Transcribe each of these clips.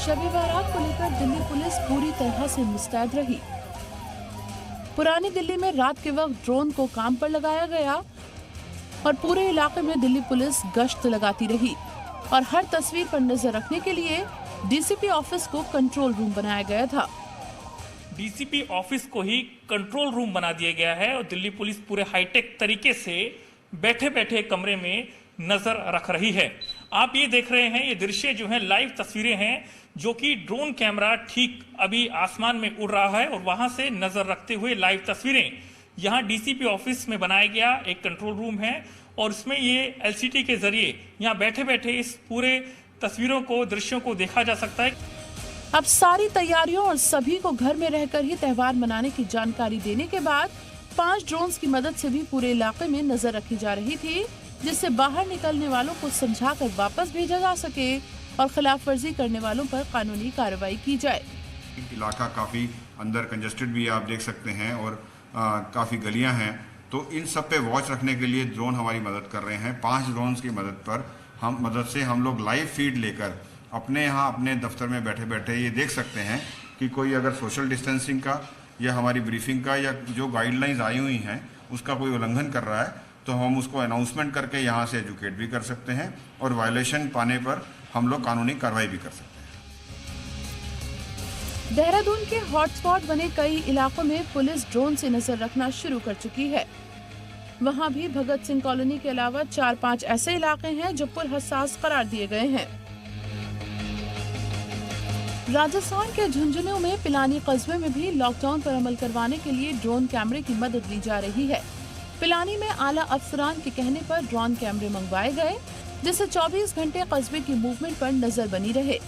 शब-ए बारात को लेकर दिल्ली पुलिस पूरी तरह से मुस्तैद रही। पुरानी दिल्ली में रात के वक्त ड्रोन को काम पर लगाया गया और पूरे इलाके में दिल्ली पुलिस गश्त लगाती रही और हर तस्वीर पर नजर रखने के लिए डीसीपी ऑफिस को कंट्रोल रूम बनाया गया था। डीसीपी ऑफिस को ही कंट्रोल रूम बना दिया गया है और दिल्ली पुलिस पूरे हाईटेक तरीके से बैठे बैठे कमरे में नजर रख रही है। आप ये देख रहे हैं, ये दृश्य जो है लाइव तस्वीरें हैं, जो कि ड्रोन कैमरा ठीक अभी आसमान में उड़ रहा है और वहां से नजर रखते हुए लाइव तस्वीरें यहाँ डीसीपी ऑफिस में बनाया गया एक कंट्रोल रूम है और इसमें ये एलसीडी के जरिए यहाँ बैठे बैठे इस पूरे तस्वीरों को, दृश्यों को देखा जा सकता है। अब सारी तैयारियों और सभी को घर में रहकर ही त्योहार मनाने की जानकारी देने के बाद 5 ड्रोन्स की मदद से भी पूरे इलाके में नजर रखी जा रही थी, जिससे बाहर निकलने वालों को समझाकर वापस भेजा जा सके और खिलाफ वर्जी करने वालों पर कानूनी कार्रवाई की जाए। इलाका काफ़ी अंदर कंजेस्टेड भी आप देख सकते हैं और काफ़ी गलियां हैं, तो इन सब पे वॉच रखने के लिए ड्रोन हमारी मदद कर रहे हैं। 5 ड्रोन्स की मदद से हम लोग लाइव फीड लेकर अपने यहाँ अपने दफ्तर में बैठे बैठे ये देख सकते हैं कि कोई अगर सोशल डिस्टेंसिंग का या हमारी ब्रीफिंग का या जो गाइडलाइंस आई हुई हैं उसका कोई उल्लंघन कर रहा है तो हम उसको अनाउंसमेंट करके यहाँ से एजुकेट भी कर सकते हैं और वायलेशन पाने पर हम लोग कानूनी कार्रवाई भी कर सकते हैं। देहरादून के हॉटस्पॉट बने कई इलाकों में पुलिस ड्रोन से नजर रखना शुरू कर चुकी है। वहां भी भगत सिंह कॉलोनी के अलावा 4-5 ऐसे इलाके हैं जो पुरहसास करार दिए गए हैं। राजस्थान के झुंझुनू में पिलानी कस्बे में भी लॉकडाउन पर अमल करवाने के लिए ड्रोन कैमरे की मदद ली जा रही है। पिलानी में आला अफसरान के कहने पर ड्रोन कैमरे मंगवाए गए, जिससे 24 घंटे कस्बे की मूवमेंट पर नजर बनी रहे।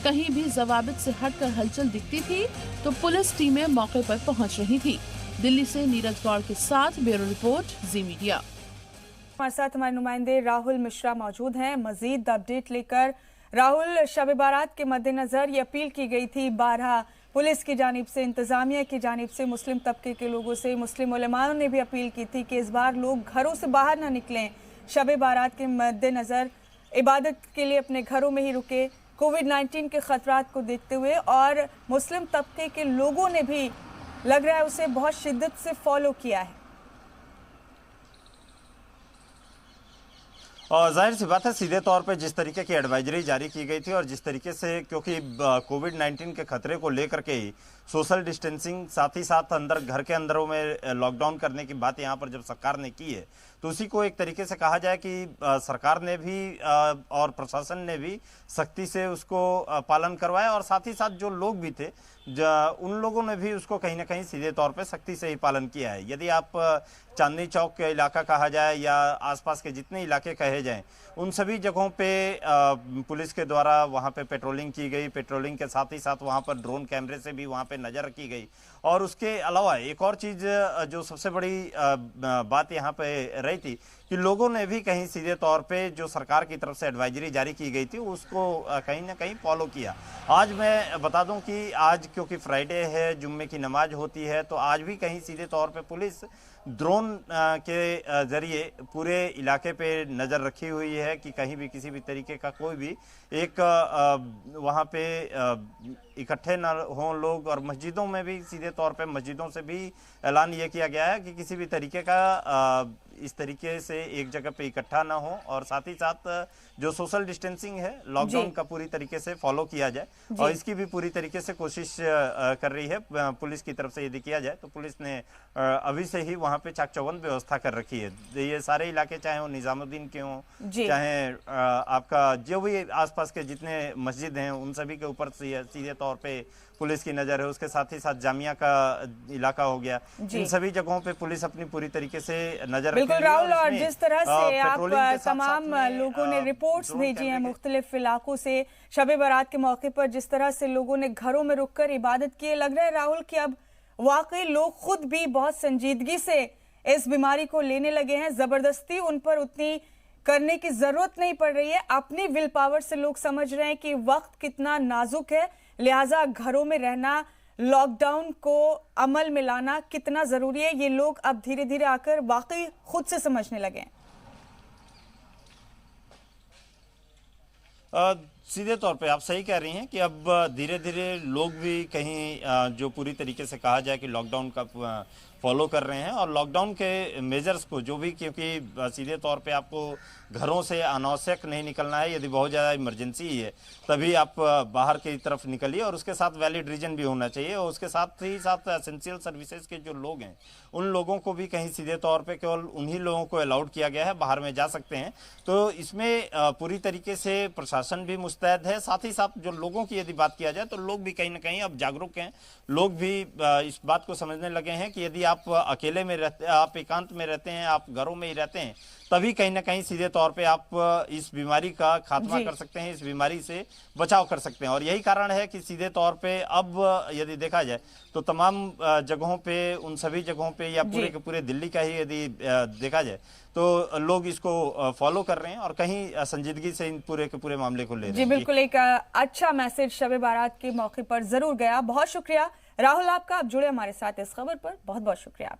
कहीं भी जवाबित से हटकर हलचल दिखती थी तो पुलिस टीमें मौके पर पहुंच रही थी। दिल्ली से नीरज गौड़ के साथ ब्यूरो रिपोर्ट, जी मीडिया। हमारे साथ हमारे नुमाइंदे राहुल मिश्रा मौजूद हैं मजीद अपडेट लेकर। राहुल, शब बारात के मद्देनजर ये अपील की गई थी 12 पुलिस की जानिब से, इंतजामिया की जानिब से, मुस्लिम तबके के लोगों से, मुस्लिम उलेमाओं ने भी अपील की थी कि इस बार लोग घरों से बाहर ना निकलें, शब बारात के मद्देनजर इबादत के लिए अपने घरों में ही रुके, कोविड-19 के खतरात को देखते हुए। और मुस्लिम तबके के लोगों ने भी लग रहा है उसे बहुत शिद्दत से फॉलो किया है। और जाहिर सी बात है, सीधे तौर पे जिस तरीके की एडवाइजरी जारी की गई थी और जिस तरीके से, क्योंकि कोविड-19 के खतरे को लेकर के ही सोशल डिस्टेंसिंग, साथ ही साथ अंदर घर के अंदरों में लॉकडाउन करने की बात यहाँ पर जब सरकार ने की है तो उसी को एक तरीके से कहा जाए कि सरकार ने भी और प्रशासन ने भी सख्ती से उसको पालन करवाया और साथ ही साथ जो लोग भी थे उन लोगों ने भी उसको कहीं ना कहीं सीधे तौर पे सख्ती से ही पालन किया है। यदि आप चांदनी चौक के इलाका कहा जाए या आसपास के जितने इलाके कहे जाएं, उन सभी जगहों पे पुलिस के द्वारा वहां पे पेट्रोलिंग की गई। पेट्रोलिंग के साथ ही साथ वहां पर ड्रोन कैमरे से भी वहां पे नज़र रखी गई। और उसके अलावा एक और चीज़ जो सबसे बड़ी बात यहाँ पे रही थी कि लोगों ने भी कहीं सीधे तौर पे जो सरकार की तरफ से एडवाइजरी जारी की गई थी उसको कहीं ना कहीं फॉलो किया। आज मैं बता दूं कि आज क्योंकि फ्राइडे है, जुम्मे की नमाज होती है, तो आज भी कहीं सीधे तौर पे पुलिस ड्रोन के जरिए पूरे इलाके पे नज़र रखी हुई है कि कहीं भी किसी भी तरीके का कोई भी एक वहाँ पे इकट्ठे न हों लोग। और मस्जिदों में भी सीधे तौर पे मस्जिदों से भी ऐलान ये किया गया है कि किसी भी तरीके का इस तरीके से एक जगह पे इकट्ठा ना हो और साथ ही साथ जो सोशल डिस्टेंसिंग है लॉकडाउन का पूरी तरीके से फॉलो किया जाए और इसकी भी पूरी तरीके से कोशिश कर रही है पुलिस की तरफ से। यदि किया जाए तो पुलिस ने अभी से ही वहां पे चाक चौबंद व्यवस्था कर रखी है। ये सारे इलाके चाहे वो निजामुद्दीन के हों, चाहे आपका जो भी आसपास के जितने मस्जिद हैं उन सभी के ऊपर सीधे तौर पे पुलिस की नजर है। उसके साथ ही साथ जामिया का इलाका हो गया, इन सभी जगहों पे पुलिस अपनी पूरी तरीके से नजर बिल्कुल राहुल। और जिस तरह से आप तमाम लोगों ने रिपोर्ट्स भेजी हैं मुख्तलिफ इलाकों से शब बारात के मौके पर, जिस तरह से लोगों ने घरों में रुककर इबादत की, लग रहा है राहुल कि अब वाकई लोग खुद भी बहुत संजीदगी से इस बीमारी को लेने लगे हैं। जबरदस्ती उन पर उतनी करने की जरूरत नहीं पड़ रही है। अपनी विल पावर से लोग समझ रहे हैं कि वक्त कितना नाजुक है, लिहाजा घरों में रहना, लॉकडाउन को अमल में लाना कितना जरूरी है, ये लोग अब धीरे धीरे आकर वाकई खुद से समझने लगे हैं। सीधे तौर पे आप सही कह रही हैं कि अब धीरे धीरे लोग भी कहीं जो पूरी तरीके से कहा जाए कि लॉकडाउन का फॉलो कर रहे हैं और लॉकडाउन के मेजर्स को जो भी, क्योंकि सीधे तौर पे आपको घरों से अनावश्यक नहीं निकलना है, यदि बहुत ज़्यादा इमरजेंसी है तभी आप बाहर की तरफ निकलिए और उसके साथ वैलिड रीजन भी होना चाहिए और उसके साथ ही साथ एसेंशियल सर्विसेज के जो लोग हैं उन लोगों को भी कहीं सीधे तौर पे केवल उन्हीं लोगों को अलाउड किया गया है, बाहर में जा सकते हैं। तो इसमें पूरी तरीके से प्रशासन भी मुस्तैद है, साथ ही साथ जो लोगों की यदि बात किया जाए तो लोग भी कहीं ना कहीं अब जागरूक हैं। लोग भी इस बात को समझने लगे हैं कि यदि आप अकेले में रहते, आप एकांत में रहते हैं, आप घरों में ही रहते हैं, तभी कहीं ना कहीं सीधे तौर पे आप इस बीमारी का खात्मा कर सकते हैं, इस बीमारी से बचाव कर सकते हैं। और यही कारण है कि सीधे तौर पे अब यदि देखा जाए तो तमाम जगहों पे, उन सभी जगहों पे या पूरे के पूरे दिल्ली का ही यदि देखा जाए तो लोग इसको फॉलो कर रहे हैं और कहीं संजीदगी से इन पूरे के पूरे मामले को ले रहे हैं। जी बिल्कुल, एक अच्छा मैसेज शब बारात के मौके पर जरूर गया। बहुत शुक्रिया राहुल आपका, आप जुड़े हमारे साथ इस खबर पर, बहुत बहुत शुक्रिया।